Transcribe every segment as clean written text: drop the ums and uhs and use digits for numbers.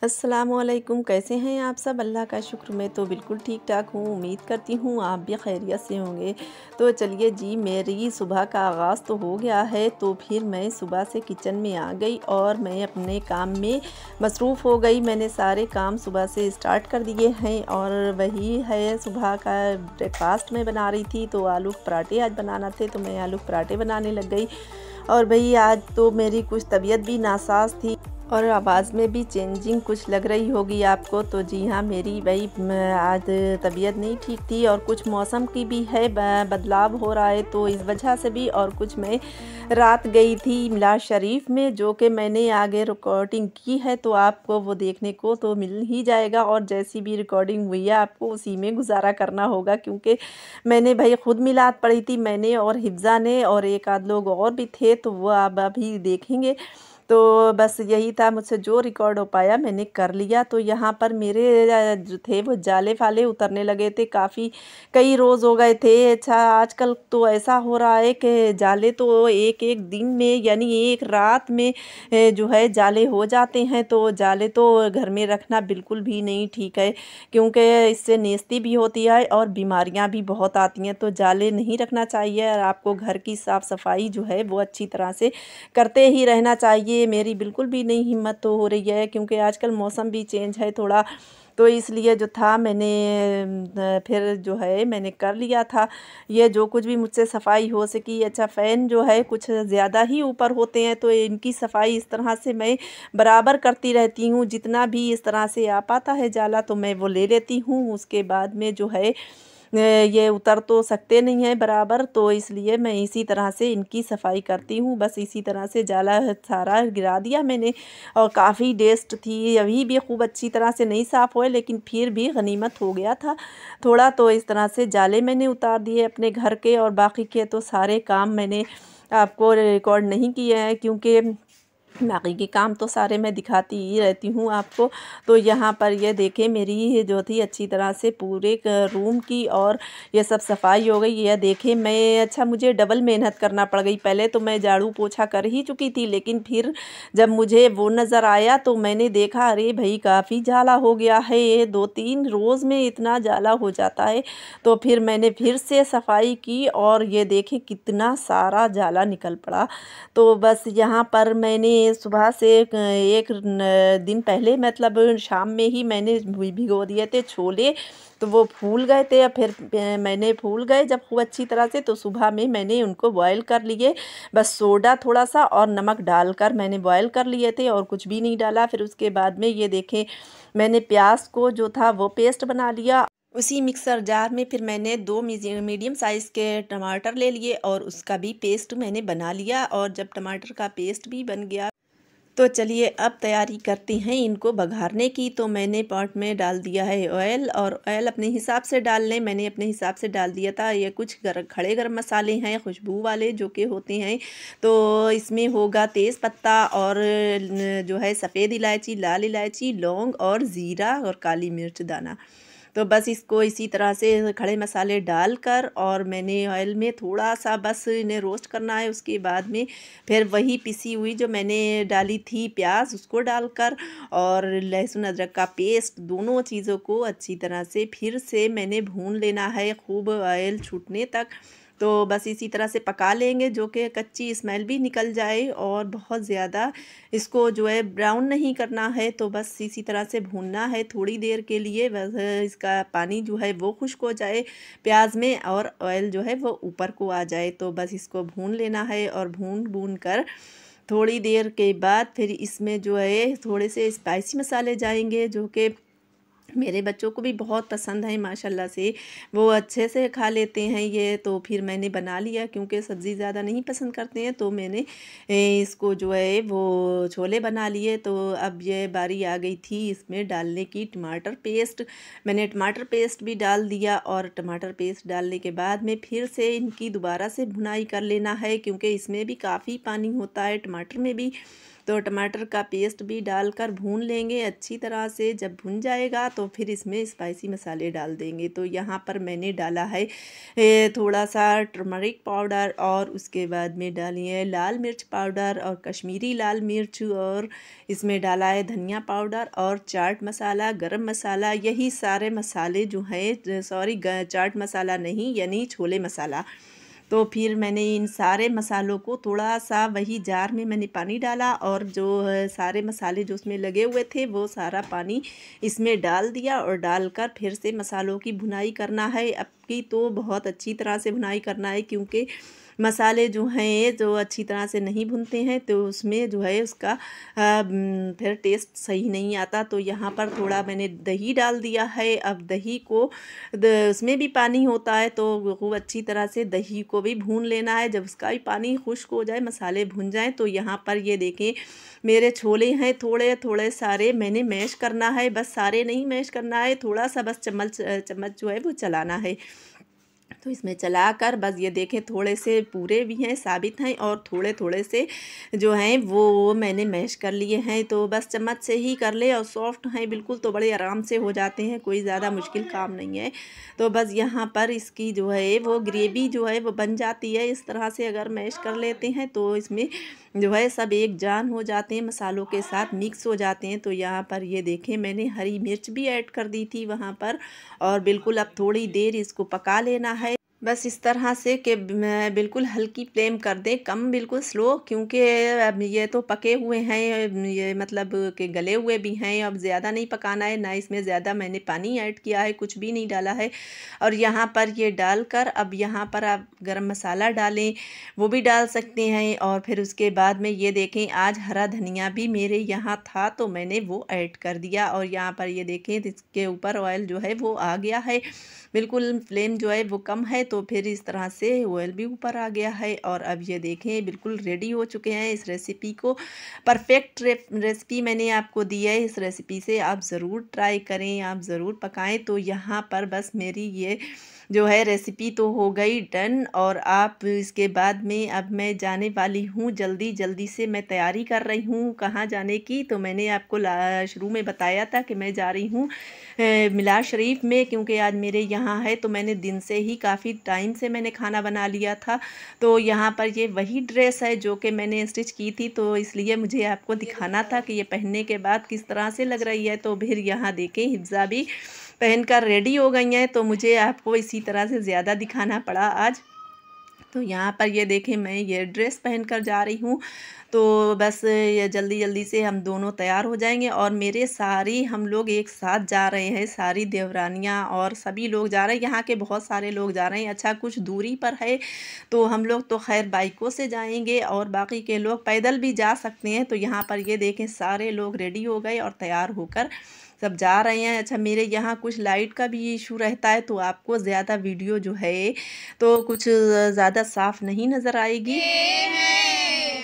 अस्सलामुअलैकुम, कैसे हैं आप सब? अल्लाह का शुक्र मैं तो बिल्कुल ठीक ठाक हूँ। उम्मीद करती हूँ आप भी खैरियत से होंगे। तो चलिए जी, मेरी सुबह का आगाज़ तो हो गया है। तो फिर मैं सुबह से किचन में आ गई और मैं अपने काम में मसरूफ़ हो गई। मैंने सारे काम सुबह से स्टार्ट कर दिए हैं और वही है, सुबह का ब्रेकफ़ास्ट मैं बना रही थी। तो आलू के पराठे आज बनाना थे, तो मैं आलू के पराठे बनाने लग गई। और भई आज तो मेरी कुछ तबीयत भी नासाज़ थी और आवाज़ में भी चेंजिंग कुछ लग रही होगी आपको। तो जी हाँ, मेरी भई आज तबीयत नहीं ठीक थी और कुछ मौसम की भी है बदलाव हो रहा है, तो इस वजह से भी। और कुछ मैं रात गई थी मिलाद शरीफ में, जो कि मैंने आगे रिकॉर्डिंग की है, तो आपको वो देखने को तो मिल ही जाएगा। और जैसी भी रिकॉर्डिंग हुई है आपको उसी में गुज़ारा करना होगा, क्योंकि मैंने भई खुद मिलाद पढ़ी थी, मैंने और हिफ्ज़ा ने और एक आध लोग और भी थे, तो वो आप अभी देखेंगे। तो बस यही था, मुझसे जो रिकॉर्ड हो पाया मैंने कर लिया। तो यहाँ पर मेरे जो थे वो जाले-फाले उतरने लगे थे, काफ़ी कई रोज़ हो गए थे। अच्छा, आजकल तो ऐसा हो रहा है कि जाले तो एक-एक दिन में, यानी एक रात में जो है जाले हो जाते हैं। तो जाले तो घर में रखना बिल्कुल भी नहीं ठीक है, क्योंकि इससे नेस्ती भी होती है और बीमारियाँ भी बहुत आती हैं। तो जाले नहीं रखना चाहिए और आपको घर की साफ़-सफ़ाई जो है वो अच्छी तरह से करते ही रहना चाहिए। मेरी बिल्कुल भी नहीं हिम्मत तो हो रही है, क्योंकि आजकल मौसम भी चेंज है थोड़ा, तो इसलिए जो था मैंने फिर जो है मैंने कर लिया था ये जो कुछ भी मुझसे सफाई हो सकी। अच्छा, फ़ैन जो है कुछ ज़्यादा ही ऊपर होते हैं, तो इनकी सफाई इस तरह से मैं बराबर करती रहती हूँ। जितना भी इस तरह से आ पाता है जाला तो मैं वो ले लेती हूँ। उसके बाद में जो है ये उतर तो सकते नहीं हैं बराबर, तो इसलिए मैं इसी तरह से इनकी सफाई करती हूँ। बस इसी तरह से जाला सारा गिरा दिया मैंने और काफ़ी डेस्ट थी, अभी भी खूब अच्छी तरह से नहीं साफ़ हुए, लेकिन फिर भी गनीमत हो गया था थोड़ा। तो इस तरह से जाले मैंने उतार दिए अपने घर के, और बाकी के तो सारे काम मैंने आपको रिकॉर्ड नहीं किए हैं, क्योंकि बाकी के काम तो सारे मैं दिखाती ही रहती हूँ आपको। तो यहाँ पर ये देखें, मेरी जो थी अच्छी तरह से पूरे रूम की और ये सब सफाई हो गई। ये देखें मैं, अच्छा मुझे डबल मेहनत करना पड़ गई। पहले तो मैं झाड़ू पोछा कर ही चुकी थी, लेकिन फिर जब मुझे वो नज़र आया तो मैंने देखा, अरे भाई काफ़ी जाला हो गया है, ये 2-3 रोज़ में इतना जाला हो जाता है। तो फिर मैंने फिर से सफाई की और ये देखें कितना सारा जाला निकल पड़ा। तो बस यहाँ पर मैंने सुबह से एक दिन पहले, मतलब शाम में ही मैंने भिगो दिए थे छोले, तो वो फूल गए थे। और फिर मैंने फूल गए जब खूब अच्छी तरह से, तो सुबह में मैंने उनको बॉयल कर लिए। बस सोडा थोड़ा सा और नमक डालकर मैंने बॉयल कर लिए थे और कुछ भी नहीं डाला। फिर उसके बाद में ये देखें, मैंने प्याज को जो था वो पेस्ट बना लिया। उसी मिक्सर जार में फिर मैंने 2 मीडियम साइज़ के टमाटर ले लिए और उसका भी पेस्ट मैंने बना लिया। और जब टमाटर का पेस्ट भी बन गया, तो चलिए अब तैयारी करते हैं इनको बघारने की। तो मैंने पॉट में डाल दिया है ऑयल, और ऑयल अपने हिसाब से डाल लें। मैंने अपने हिसाब से डाल दिया था। ये कुछ खड़े गरम मसाले हैं खुशबू वाले, जो कि होते हैं। तो इसमें होगा तेज़ पत्ता और जो है सफ़ेद इलायची, लाल इलायची, लौंग और ज़ीरा और काली मिर्च दाना। तो बस इसको इसी तरह से खड़े मसाले डालकर, और मैंने ऑयल में थोड़ा सा बस इन्हें रोस्ट करना है। उसके बाद में फिर वही पिसी हुई जो मैंने डाली थी प्याज, उसको डालकर और लहसुन अदरक का पेस्ट, दोनों चीज़ों को अच्छी तरह से फिर से मैंने भून लेना है खूब ऑयल छूटने तक। तो बस इसी तरह से पका लेंगे, जो कि कच्ची स्मेल भी निकल जाए और बहुत ज़्यादा इसको जो है ब्राउन नहीं करना है। तो बस इसी तरह से भूनना है थोड़ी देर के लिए, बस इसका पानी जो है वो खुश्क हो जाए प्याज में और ऑयल जो है वो ऊपर को आ जाए। तो बस इसको भून लेना है और भून कर थोड़ी देर के बाद फिर इसमें जो है थोड़े से स्पाइसी मसाले जाएंगे, जो कि मेरे बच्चों को भी बहुत पसंद है माशाल्लाह से, वो अच्छे से खा लेते हैं ये। तो फिर मैंने बना लिया, क्योंकि सब्ज़ी ज़्यादा नहीं पसंद करते हैं, तो मैंने इसको जो है वो छोले बना लिए। तो अब ये बारी आ गई थी इसमें डालने की टमाटर पेस्ट। मैंने टमाटर पेस्ट भी डाल दिया और टमाटर पेस्ट डालने के बाद में फिर से इनकी दोबारा से भुनाई कर लेना है, क्योंकि इसमें भी काफ़ी पानी होता है टमाटर में भी। तो टमाटर का पेस्ट भी डालकर भून लेंगे अच्छी तरह से। जब भुन जाएगा तो फिर इसमें स्पाइसी मसाले डाल देंगे। तो यहाँ पर मैंने डाला है थोड़ा सा टर्मरिक पाउडर, और उसके बाद में डाली है लाल मिर्च पाउडर और कश्मीरी लाल मिर्च, और इसमें डाला है धनिया पाउडर और चाट मसाला, गरम मसाला। यही सारे मसाले जो है, सॉरी चाट मसाला नहीं यानी छोले मसाला। तो फिर मैंने इन सारे मसालों को थोड़ा सा वही जार में मैंने पानी डाला, और जो सारे मसाले जो उसमें लगे हुए थे वो सारा पानी इसमें डाल दिया, और डालकर फिर से मसालों की भुनाई करना है। अब की तो बहुत अच्छी तरह से भुनाई करना है, क्योंकि मसाले जो हैं जो अच्छी तरह से नहीं भुनते हैं तो उसमें जो है उसका फिर टेस्ट सही नहीं आता। तो यहाँ पर थोड़ा मैंने दही डाल दिया है। अब दही को उसमें भी पानी होता है, तो खूब अच्छी तरह से दही को भी भून लेना है। जब उसका भी पानी खुश्क हो जाए, मसाले भुन जाएं, तो यहाँ पर ये देखें मेरे छोले हैं थोड़े थोड़े सारे मैंने मैश करना है। बस सारे नहीं मैश करना है, थोड़ा सा बस चम्मच जो है वो चलाना है। तो इसमें चलाकर बस ये देखें थोड़े से पूरे भी हैं, साबित हैं, और थोड़े थोड़े से जो हैं वो मैंने मैश कर लिए हैं। तो बस चम्मच से ही कर ले, और सॉफ्ट हैं बिल्कुल, तो बड़े आराम से हो जाते हैं, कोई ज़्यादा मुश्किल काम नहीं है। तो बस यहाँ पर इसकी जो है वो ग्रेवी जो है वो बन जाती है। इस तरह से अगर मैश कर लेते हैं तो इसमें जो है सब एक जान हो जाते हैं, मसालों के साथ मिक्स हो जाते हैं। तो यहाँ पर ये देखें मैंने हरी मिर्च भी ऐड कर दी थी वहाँ पर, और बिल्कुल अब थोड़ी देर इसको पका लेना है। बस इस तरह से कि बिल्कुल हल्की फ्लेम कर दें, कम बिल्कुल स्लो, क्योंकि अब ये तो पके हुए हैं, ये मतलब कि गले हुए भी हैं। अब ज़्यादा नहीं पकाना है, ना इसमें ज़्यादा मैंने पानी ऐड किया है, कुछ भी नहीं डाला है। और यहाँ पर ये डालकर अब यहाँ पर आप गरम मसाला डालें, वो भी डाल सकते हैं। और फिर उसके बाद में ये देखें आज हरा धनिया भी मेरे यहाँ था, तो मैंने वो ऐड कर दिया। और यहाँ पर ये देखें इसके ऊपर ऑयल जो है वो आ गया है, बिल्कुल फ्लेम जो है वो कम है, तो फिर इस तरह से ऑयल भी ऊपर आ गया है। और अब ये देखें बिल्कुल रेडी हो चुके हैं। इस रेसिपी को परफेक्ट रेसिपी मैंने आपको दी है। इस रेसिपी से आप ज़रूर ट्राई करें, आप ज़रूर पकाएं। तो यहाँ पर बस मेरी ये जो है रेसिपी तो हो गई डन। और आप इसके बाद में अब मैं जाने वाली हूँ, जल्दी जल्दी से मैं तैयारी कर रही हूँ कहाँ जाने की। तो मैंने आपको शुरू में बताया था कि मैं जा रही हूँ मिलाद शरीफ में, क्योंकि आज मेरे यहाँ है। तो मैंने दिन से ही काफ़ी टाइम से मैंने खाना बना लिया था। तो यहाँ पर ये वही ड्रेस है जो कि मैंने स्टिच की थी, तो इसलिए मुझे आपको दिखाना था कि ये पहनने के बाद किस तरह से लग रही है। तो फिर यहाँ देखें हिफ्ज़ा भी पहनकर रेडी हो गई हैं, तो मुझे आपको इसी तरह से ज़्यादा दिखाना पड़ा आज। तो यहाँ पर ये देखें मैं ये ड्रेस पहनकर जा रही हूँ। तो बस ये जल्दी जल्दी से हम दोनों तैयार हो जाएंगे, और मेरे सारी हम लोग एक साथ जा रहे हैं, सारी देवरानियाँ और सभी लोग जा रहे हैं। यहाँ के बहुत सारे लोग जा रहे हैं। अच्छा कुछ दूरी पर है, तो हम लोग तो खैर बाइकों से जाएंगे, और बाकी के लोग पैदल भी जा सकते हैं। तो यहाँ पर ये देखें सारे लोग रेडी हो गए और तैयार होकर सब जा रहे हैं। अच्छा मेरे यहाँ कुछ लाइट का भी इशू रहता है, तो आपको ज़्यादा वीडियो जो है तो कुछ ज़्यादा साफ नहीं नज़र आएगी।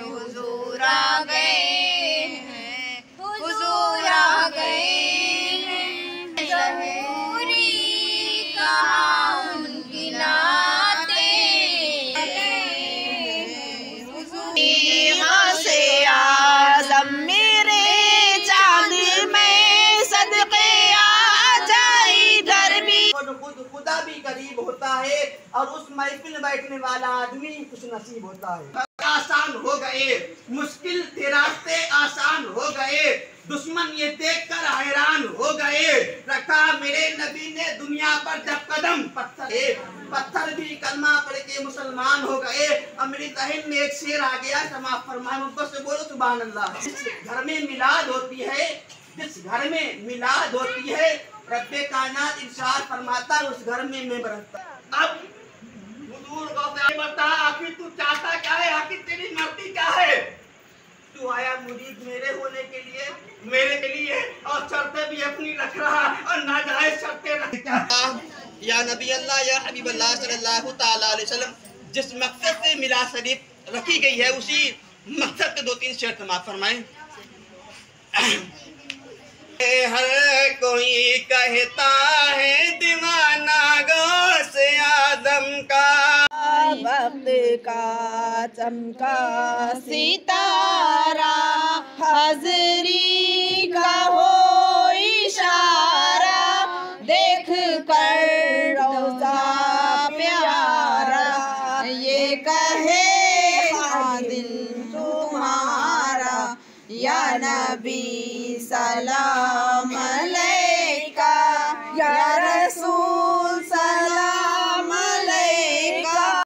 हुजूर आ गए हैं, हुजूर आ गए हैं, ज़हूरी कहाँ उनकी नाते, हुजूर से आज़म मेरे चांद में सदके आ जाए इधर भी। खुदा भी करीब होता है, और उस महफिल में बैठने वाला आदमी खुश नसीब होता है। आसान हो गए मुश्किल थे रास्ते, आसान हो गए दुश्मन ये देखकर हैरान हो गए। रखा मेरे नबी ने दुनिया पर जब कदम, पत्थर भी कलमा पढ़ के मुसलमान हो गए। अब मेरी जहन में एक शेर आ गया, समाप्त फरमाए मोहब्बत से बोलो सुभान अल्लाह। जिस घर में मिलाद होती है, जिस घर में मिलाद होती है, रब्बे कायनात इरशाद फरमाता है उस घर में मैं बरसता। अब हुजूर को बता आखिर तू चाहता क्या है, आखिर तेरी मर्जी क्या है। तू आया मुरीद मेरे होने के लिए, मेरे लिए, और शर्तें भी अपनी रख रहा, और नाजायज शर्तें रख। या नबी अल्लाह या हबीब अल्लाह सल्लल्लाहु तआला अलैहि वसल्लम, जिस मकसद से मिलाद शरीफ रखी गई है उसी मकसद के 2-3 शेर समाप्त फरमाएं। हर कोई कहता है दीवाना गौसे आदम का, वक्त का चमका सितारा, हाज़री का हो इशारा, देख कर रोज़ा प्यारा, ये कहे हाँ दिल तुम्हारा, या नबी सलाम अलैका, या रसूल